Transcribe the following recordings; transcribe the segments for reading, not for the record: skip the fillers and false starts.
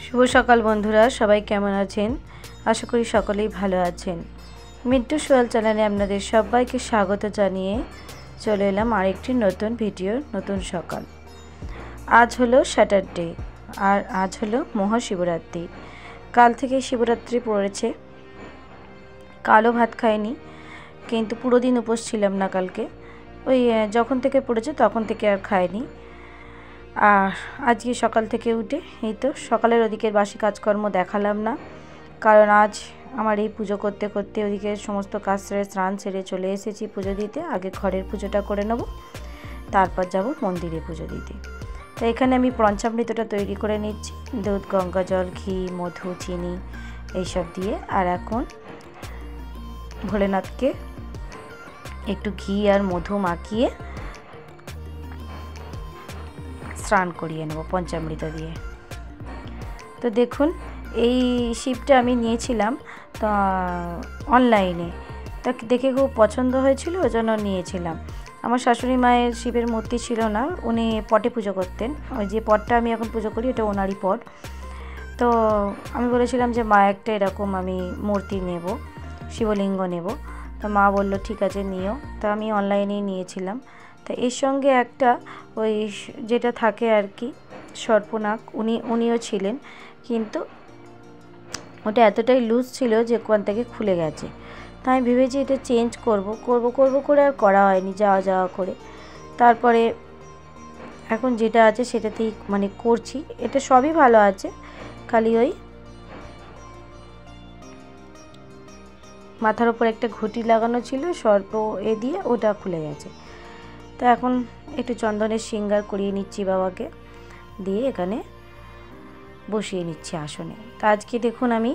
শুভ সকাল বন্ধুরা, সবাই কেমন আছেন? আশা করি সকলেই ভালো আছেন। মিন্টু সোয়াল চ্যানেলে আপনাদের সবাইকে স্বাগত জানিয়ে চলে এলাম আরেকটি নতুন ভিডিও, নতুন সকাল। আজ হলো স্যাটারডে আর আজ হলো মহাশিবরাত্রি। কাল থেকে শিবরাত্রি পড়েছে। কালও ভাত খাইনি, কিন্তু পুরো দিন উপোস ছিলাম না কালকে। ওই যখন থেকে পড়েছে তখন থেকে আর খাইনি। আর আজকে সকাল থেকে উঠে এই তো সকালের ওদিকের বাসি কাজকর্ম দেখালাম না, কারণ আজ আমার এই পুজো করতে করতে ওদিকে সমস্ত কাজ সেরে স্নান সেরে চলে এসেছি পুজো দিতে। আগে ঘরের পুজোটা করে নেব, তারপর যাব মন্দিরে পুজো দিতে। তো এখানে আমি পঞ্চামৃতটা তৈরি করে নিচ্ছি, দুধ, গঙ্গা জল, ঘি, মধু, চিনি এইসব দিয়ে। আর এখন ভোলেনাথকে একটু ঘি আর মধু মাখিয়ে স্নান করিয়ে নেব পঞ্চামৃত দিয়ে। তো দেখুন, এই শিবটা আমি নিয়েছিলাম তো অনলাইনে, তা দেখে খুব পছন্দ হয়েছিল, ওই জন্য নিয়েছিলাম। আমার শাশুড়ি মায়ের শিবের মূর্তি ছিল না, উনি পটে পুজো করতেন। ওই যে পটটা আমি এখন পুজো করি এটা ওনারই পট। তো আমি বলেছিলাম যে মা একটা এরকম আমি মূর্তি নেব, শিবলিঙ্গ নেব। তো মা বলল ঠিক আছে নিও। তো আমি অনলাইনেই নিয়েছিলাম। তো এর সঙ্গে একটা ওই যেটা থাকে আর কি সর্পনাগ, উনিও ছিলেন, কিন্তু ওটা এতটাই লুজ ছিল যে ওখান থেকে খুলে গেছে। তাই আমি ভেবেছি এটা চেঞ্জ করব করে আর করা হয়নি, যাওয়া করে। তারপরে এখন যেটা আছে সেটাতেই করছি। এটা সবই ভালো আছে, খালি ওই মাথার উপর একটা ঘটি লাগানো ছিল সর্প দিয়ে, ওটা খুলে গেছে। তো এখন একটু চন্দনের শৃঙ্গার করিয়ে নিচ্ছি বাবাকে, দিয়ে এখানে বসিয়ে নিচ্ছি আসনে। তো আজকে দেখুন আমি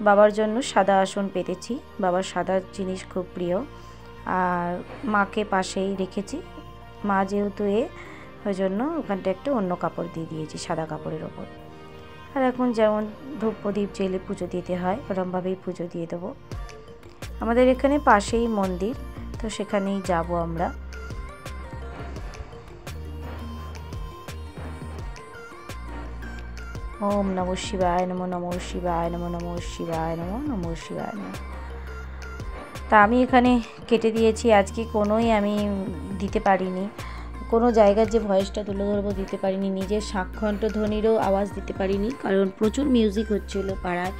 বাবার জন্য সাদা আসন পেতেছি, বাবার সাদা জিনিস খুব প্রিয়। আর মাকে পাশেই রেখেছি, মা যেহেতু ওই জন্য ওখানটা একটা অন্য কাপড় দিয়ে দিয়েছি সাদা কাপড়ের ওপর। আর এখন যেমন ধূপ প্রদীপ জেলে পুজো দিতে হয় ওরমভাবেই পুজো দিয়ে দেবো। আমাদের এখানে পাশেই মন্দির, তো সেখানেই যাব আমরা। ওম নমঃ শিবায় নমঃ, নমঃ শিবায় নমঃ, নমঃ শিবায় নমঃ, নমঃ শিবায় নমঃ। তা আমি এখানে কেটে দিয়েছি। আজকে কোনোই আমি দিতে পারিনি, কোনো জায়গার যে ভয়েসটা তুলে ধরবো দিতে পারিনি, নিজের শাঁখকণ্ঠধ্বনিরও আওয়াজ দিতে পারিনি, কারণ প্রচুর মিউজিক হচ্ছিল পাড়ায়,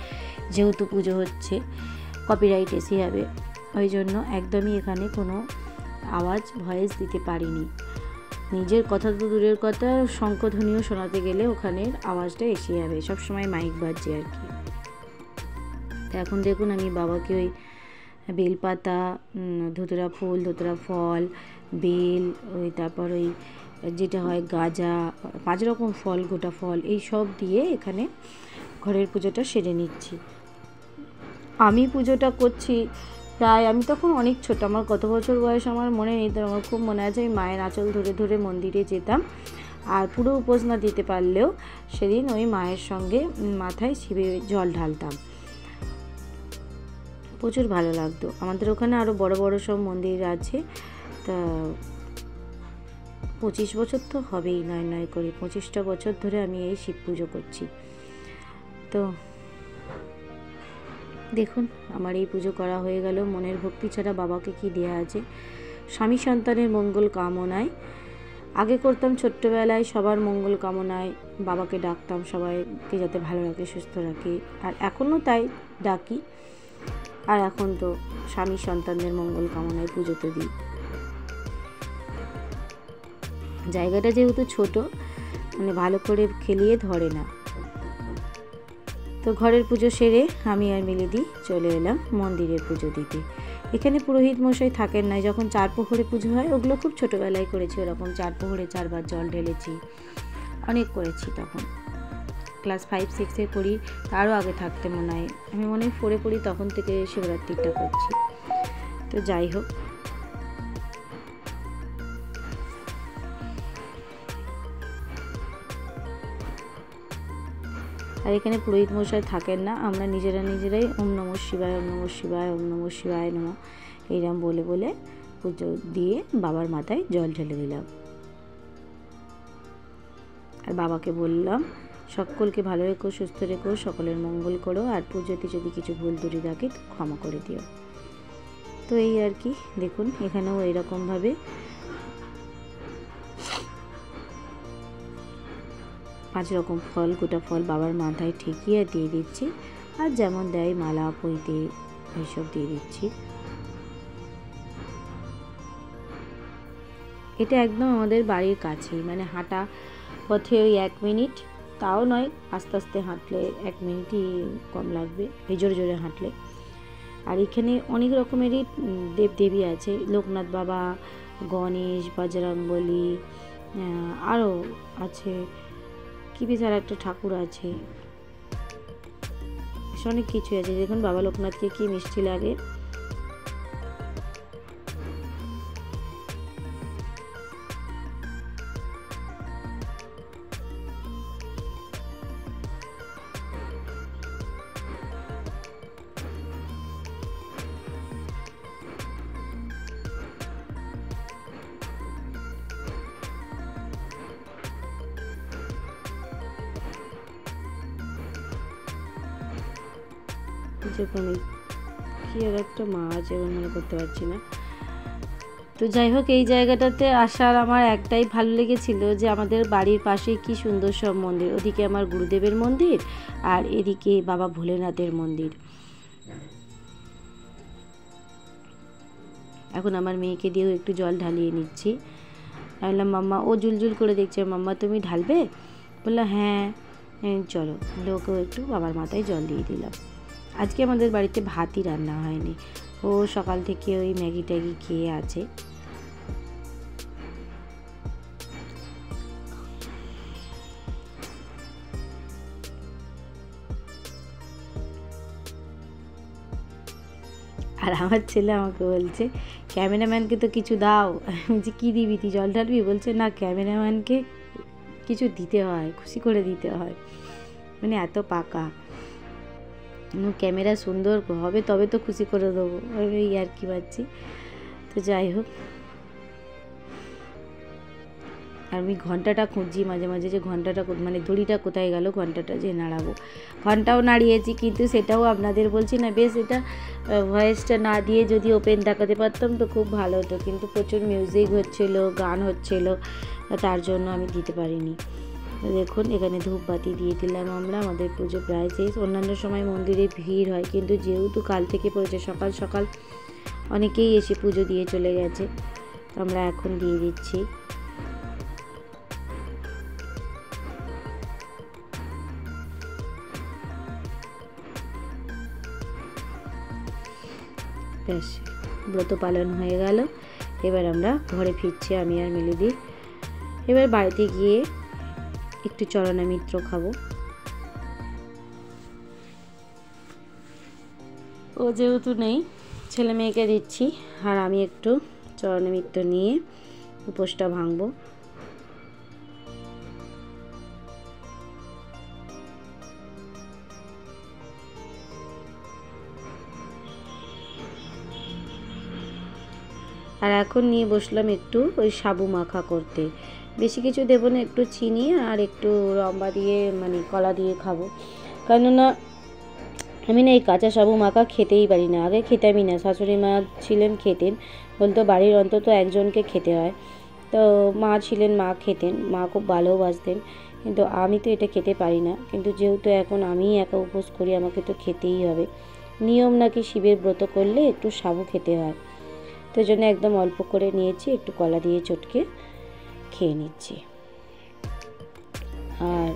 যেহেতু পুজো হচ্ছে কপিরাইট এসে যাবে। ওই জন্য একদমই এখানে কোনো আওয়াজ ভয়েস দিতে পারিনি। নিজের কথা তো দূরের কথা, শঙ্খধ্বনিও শোনাতে গেলে ওখানের আওয়াজটা এসে যাবে, সবসময় মাইক বাজছে আর কি। তো এখন দেখুন আমি বাবাকে ওই বেলপাতা, ধুতরা ফুল, ধুতরা ফল, বেল, ওই তারপর ওই যেটা হয় গাজা, 5 রকম ফল, গোটা ফল, এই সব দিয়ে এখানে ঘরের পুজোটা সেরে নিচ্ছি। আমি পুজোটা করছি প্রায়, আমি তখন অনেক ছোট, আমার কত বছর বয়স আমার মনে নেই, তো আমার খুব মনে আছে আমি মায়ের আঁচল ধরে ধরে মন্দিরে যেতাম। আর পুরো উপোস না দিতে পারলেও সেদিন ওই মায়ের সঙ্গে মাথায় শিবে জল ঢালতাম, প্রচুর ভালো লাগতো। আমাদের ওখানে আরও বড় বড় সব মন্দির আছে। তা 25 বছর তো হবেই, নয় করে 25টা বছর ধরে আমি এই শিব পুজো করছি। তো দেখুন আমার এই পুজো করা হয়ে গেল। মনের ভক্তি ছাড়া বাবাকে কি দেয়া আছে। স্বামী সন্তানের মঙ্গল কামনায় আগে করতাম, ছোট্টবেলায় সবার মঙ্গল কামনায় বাবাকে ডাকতাম, সবাইকে যাতে ভালো রাখে, সুস্থ রাখে, আর এখনও তাই ডাকি। আর এখন তো স্বামী সন্তানদের মঙ্গল কামনায় পুজো তো দিই। জায়গাটা যেহেতু ছোট, ভালো করে খেলিয়ে ধরে না। তো ঘরের পুজো সেরে আমি আর মিলেদি চলে এলাম মন্দিরের পুজো দিতে। এখানে পুরোহিত মশাই থাকেন না। যখন 4 প্রহরে পুজো হয়, ওগুলো খুব ছোটোবেলায় করেছি, ওরকম 4 প্রহরে 4 বার জল ঢেলেছি, অনেক করেছি। তখন ক্লাস 5-6-এ পড়ি, তারও আগে থাকতে মনে হয়, আমি মনে হয় 4-এ পড়ি, তখন থেকে শিবরাত্রিটা করছি। তো যাই হোক, আর এখানে পুরোহিত মশাই থাকেন না, আমরা নিজেরাই ওম নমঃ শিবায়, ওম নমঃ শিবায়, ওম নমঃ শিবায় নমঃ এইরকম বলে বলে পুজো দিয়ে বাবার মাথায় জল ঢেলে দিলাম। আর বাবাকে বললাম সকলকে ভালো রেখো, সুস্থ রেখো, সকলের মঙ্গল করো। আর পুজোতে যদি কিছু ভুল ত্রুটি থাকে ক্ষমা করে দিও। তো এই আর কি, দেখুন এখানেও এরকমভাবে 5 রকম ফল, গোটা ফল বাবার মাথায় ঠেকিয়ে দিয়ে দিচ্ছি। আর যেমন দেয় মালা, পইতে এইসব দিয়ে দিচ্ছি। এটা একদম আমাদের বাড়ির কাছেই, মানে হাঁটা পথে ওই 1 মিনিট, তাও নয়, আস্তে আস্তে হাঁটলে 1 মিনিটই কম লাগবে, এই জোরে জোরে হাঁটলে। আর এখানে অনেক রকমেরই দেবদেবী আছে, লোকনাথ বাবা, গণেশ, বজরংবলী, আরও আছে কি বেশ, আর একটা ঠাকুর আছে, অনেক কিছু আছে। দেখুন বাবা লোকনাথকে কি মিষ্টি লাগে। যখন কি আর একটা মা আছে মনে করতে পারছি না। তো যাই হোক, এই জায়গাটাতে আসার আমার একটাই ভালো লেগেছিল যে আমাদের বাড়ির পাশে কি সুন্দর সব মন্দির। ওদিকে আমার গুরুদেবের মন্দির আর এদিকে বাবা ভোলেনাথের মন্দির। এখন আমার মেয়েকে দিয়েও একটু জল ঢালিয়ে নিচ্ছি। বললাম মাম্মা, ও জুলজুল করে দেখছে, মাম্মা তুমি ঢালবে? বললো হ্যাঁ চলো, ওকেও একটু বাবার মাথায় জল দিয়ে দিলাম। আজকে আমাদের বাড়িতে ভাতই রান্না হয়নি, ও সকাল থেকে ওই ম্যাগি ট্যাগি খেয়ে আছে। আর আমার ছেলে আমাকে বলছে ক্যামেরাম্যানকে তো কিছু দাও। যে কী দিবি, তুই জল ঢালবি? বলছে না, ক্যামেরাম্যানকে কিছু দিতে হয়, খুশি করে দিতে হয়। মানে এত পাকা, ক্যামেরা সুন্দর হবে তবে তো খুশি করে দেবো, এই আর কি পাচ্ছি। তো যাই হোক, আর আমি ঘন্টাটা খুঁজছি মাঝে মাঝে, যে ঘন্টাটা মানে দড়িটা কোথায় গেল, ঘন্টাটা যে নাড়াবো। ঘন্টাও নাড়িয়েছি, কিন্তু সেটাও আপনাদের বলছি না, বেশ এটা ভয়েসটা না দিয়ে যদি ওপেন দেখাতে পারতাম তো খুব ভালো হতো, কিন্তু প্রচুর মিউজিক হচ্ছিল, গান হচ্ছিল, তার জন্য আমি দিতে পারিনি। দেখুন এখানে ধূপবাতি দিয়ে দিলাম আমরা, আমাদের পুজো প্রায় শেষ। অন্যান্য সময় মন্দিরে ভিড় হয়, কিন্তু যেহেতু কাল থেকে পড়েছে, সকাল সকাল অনেকেই এসে পুজো দিয়ে চলে গেছে, তো আমরা এখন দিয়ে দিচ্ছি। ব্যাস, ব্রত পালন হয়ে গেল। এবার আমরা ঘরে ফিরছি, আমি আর মিলিদি। এবার বাড়িতে গিয়ে একটু চরণামৃত খাবো। ও যেহেতু নেই, ছেলে মেয়েকে দিচ্ছি, আর আমি একটু চরণামৃত নিয়ে উপোসটা ভাঙবো। আর এখন নিয়ে বসলাম একটু ওই সাবু মাখা করতে। বেশি কিছু দেবো না, একটু চিনি আর একটু রম্বা দিয়ে, মানে কলা দিয়ে খাবো। কেননা আমি না এই কাঁচা সাবু মাখা খেতেই পারি না, আগে খেতামই না। শাশুড়ি মা ছিলেন, খেতেন, বলতো বাড়ির অন্তত একজনকে খেতে হয়। তো মা ছিলেন, মা খেতেন, মা খুব ভালোবাসতেন, কিন্তু আমি তো এটা খেতে পারি না। কিন্তু যেহেতু এখন আমিই একা উপোস করি, আমাকে তো খেতেই হবে। নিয়ম নাকি শিবের ব্রত করলে একটু সাবু খেতে হয়, তো জন্য একদম অল্প করে নিয়েছি, একটু কলা দিয়ে চটকে খেয়ে নিচ্ছি। আর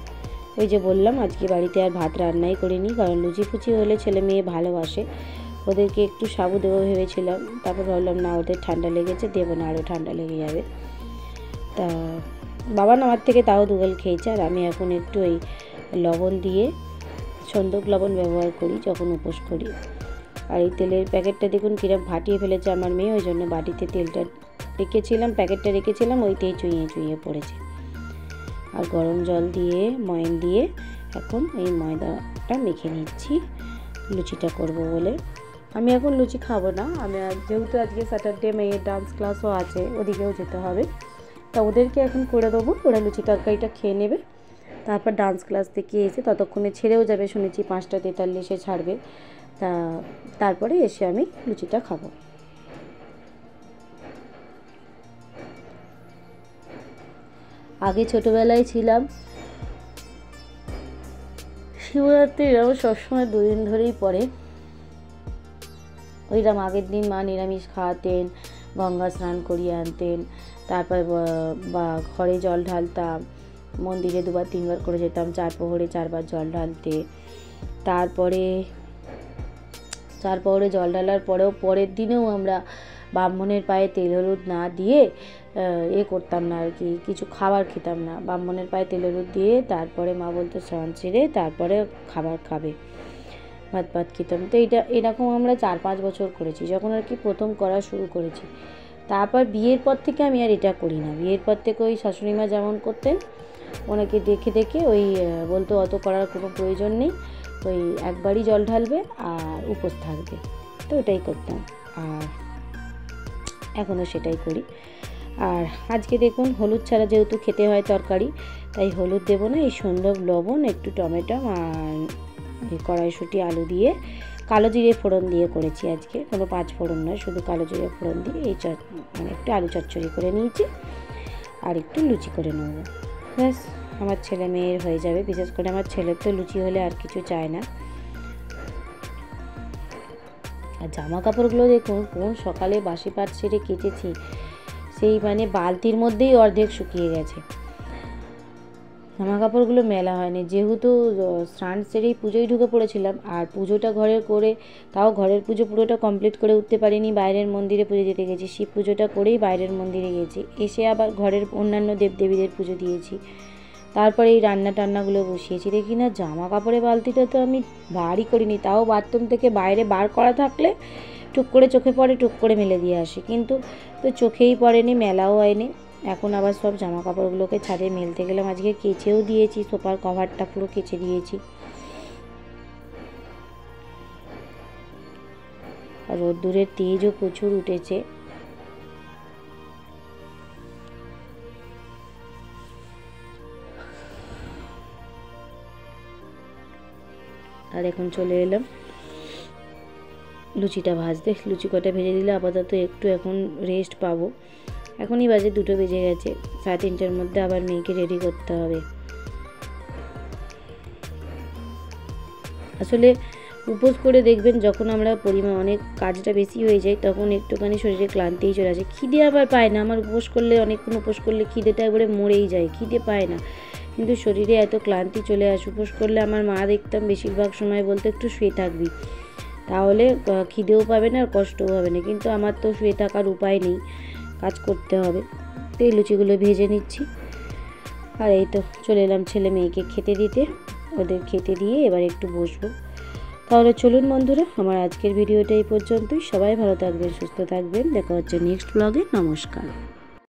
ওই যে বললাম, আজকে বাড়িতে আর ভাত রান্নাই করিনি, কারণ লুচি ফুচি হলে ছেলে মেয়ে ভালোবাসে, ওদেরকে একটু সাবু দেবো ভেবেছিলাম। তারপর ভাবলাম না, ওদের ঠান্ডা লেগেছে, দেবো না, আরও ঠান্ডা লেগে যাবে। তা বাবা আমার থেকে তাও দুগাল খেয়েছে। আর আমি এখন একটু এই লবণ দিয়ে, সন্দক লবণ ব্যবহার করি যখন উপোস করি। আর এই তেলের প্যাকেটটা দেখুন কীরকম ফাটিয়ে ফেলেছে আমার মেয়ে, ওই জন্য বাটিতে তেলটা রেখেছিলাম, প্যাকেটটা রেখেছিলাম, ওইতেই চুইয়ে চুইয়ে পড়েছে। আর গরম জল দিয়ে ময়ন দিয়ে এখন এই ময়দাটা মেখে নিচ্ছি লুচিটা করব বলে। আমি এখন লুচি খাবো না, আমি যেহেতু আজকে স্যাটারডে, মেয়ের ডান্স ক্লাসও আছে, ওদিকেও যেতে হবে, তা ওদেরকে এখন করে দেবো, ওরা লুচি তরকারিটা খেয়ে নেবে। তারপর ডান্স ক্লাস থেকে এসে ততক্ষণে ছেড়েও যাবে শুনেছি, 5:43-এ ছাড়বে। তারপরে এসে আমি লুচিটা খাবো। আগে ছোটোবেলায় ছিলাম শিবরাত্রির আমার সবসময় 2 দিন ধরেই পড়ে। ওইরকম আগের দিন মা নিরামিষ খাওয়াতেন, গঙ্গা স্নান করিয়ে আনতেন, তারপর বা ঘরে জল ঢালতাম, মন্দিরে 2-3 বার করে যেতাম, 4 প্রহরে 4 বার জল ঢালতে। তারপরে 4 প্রহরে জল ঢালার পরেও পরের দিনেও আমরা ব্রাহ্মণের পায়ে তেল হলুদ না দিয়ে করতাম না আর কি, কিছু খাবার খেতাম না। ব্রাহ্মণের পায়ে তেল হলুদ দিয়ে তারপরে মা বলতো স্নান সেরে তারপরে খাবার খাবে, ভাত খেতাম। তো এরকম আমরা 4-5 বছর করেছি, যখন আর কি প্রথম করা শুরু করেছি। তারপর বিয়ের পর থেকে আমি আর এটা করি না। বিয়ের পর থেকে ওই শাশুড়ি মা যেমন করতেন ওনাকে দেখে দেখে ওই বলতো অত করার কোনো প্রয়োজন নেই, ওই একবারই জল ঢালবে আর উপোস থাকবে, তো ওটাই করতাম। আর এখনও সেটাই করি। আর আজকে দেখুন হলুদ ছাড়া যেহেতু খেতে হয় তরকারি, তাই হলুদ দেবো না, এই সুন্দর লবণ, একটু টমেটো আর কড়াইশুঁটি আলু দিয়ে কালো জিরে ফোড়ন দিয়ে করেছি আজকে, কোনো 5 ফোড়ন নয়, শুধু কালো জিরে ফোড়ন দিয়ে এই মানে একটু আলু চচ্চড়ি করে নিয়েছি আর একটু লুচি করে নেবো, ব্যাস আমার ছেলে মেয়ের হয়ে যাবে। বিশেষ করে আমার ছেলের তো লুচি হলে আর কিছু চায় না। আর জামা কাপড়গুলো দেখুন কোন সকালে বাসি পাট ছেড়ে কেচেছি, সেই মানে বালতির মধ্যেই অর্ধেক শুকিয়ে গেছে। জামা কাপড়গুলো মেলা হয়নি, যেহেতু স্নান সেরেই পুজোয় ঢুকে পড়েছিলাম। আর পুজোটা ঘরের করে, তাও ঘরের পুজো পুরোটা কমপ্লিট করে উঠতে পারিনি, বাইরের মন্দিরে পুজো দিতে গেছি। শিব পুজোটা করেই বাইরের মন্দিরে গেছি, এসে আবার ঘরের অন্যান্য দেবদেবীদের পুজো দিয়েছি। তারপরে এই রান্নাগুলো বসিয়েছি। দেখি না জামা কাপড়ের বালতিটা তো আমি বারই করিনি, তাও বাথরুম থেকে বাইরে বার করা থাকলে টুক করে চোখে পড়ে, টুক করে মেলে দিয়ে আসি, কিন্তু তো চোখেই পড়েনি, মেলাও হয়নি। এখন আবার সব জামা কাপড়গুলোকে ছাদে মেলতে গেলাম। আজকে কেচেও দিয়েছি, সোফার কভারটা পুরো কেচে দিয়েছি। আর রোদ্দুরের তেজও প্রচুর উঠেছে। আর এখন চলে এলাম লুচিটা ভাজতে। লুচি কটা ভেজে দিলে আপাতত একটু এখন রেস্ট পাবো। এখনই বাজে 2টো বেজে গেছে, 3:30টার মধ্যে আবার মেয়েকে রেডি করতে হবে। আসলে উপোস করে দেখবেন যখন আমরা অনেক কাজটা বেশি হয়ে যায় তখন একটুখানি শরীরে ক্লান্তিই চলে আসে, খিদে আবার পায় না। আমার উপোস করলে অনেকক্ষণ উপোস করলে খিদেটা একবারে মরেই যায়, খিদে পায় না, কিন্তু শরীরে এত ক্লান্তি চলে আসে। উপোস করলে আমার মা দেখতাম বেশিরভাগ সময় বলতো একটু শুয়ে থাকবি, তাহলে খিদেও পাবে না আর কষ্টও হবে না, কিন্তু আমার তো শুয়ে থাকার উপায় নেই, কাজ করতে হবে। তো এই লুচিগুলো ভেজে নিচ্ছি। আর এই তো চলে এলাম ছেলে মেয়েকে খেতে দিতে, ওদের খেতে দিয়ে এবার একটু বসবো। তাহলে চলুন বন্ধুরা, আমার আজকের ভিডিওটা এই পর্যন্তই। সবাই ভালো থাকবেন, সুস্থ থাকবেন, দেখা হচ্ছে নেক্সট ব্লগে। নমস্কার।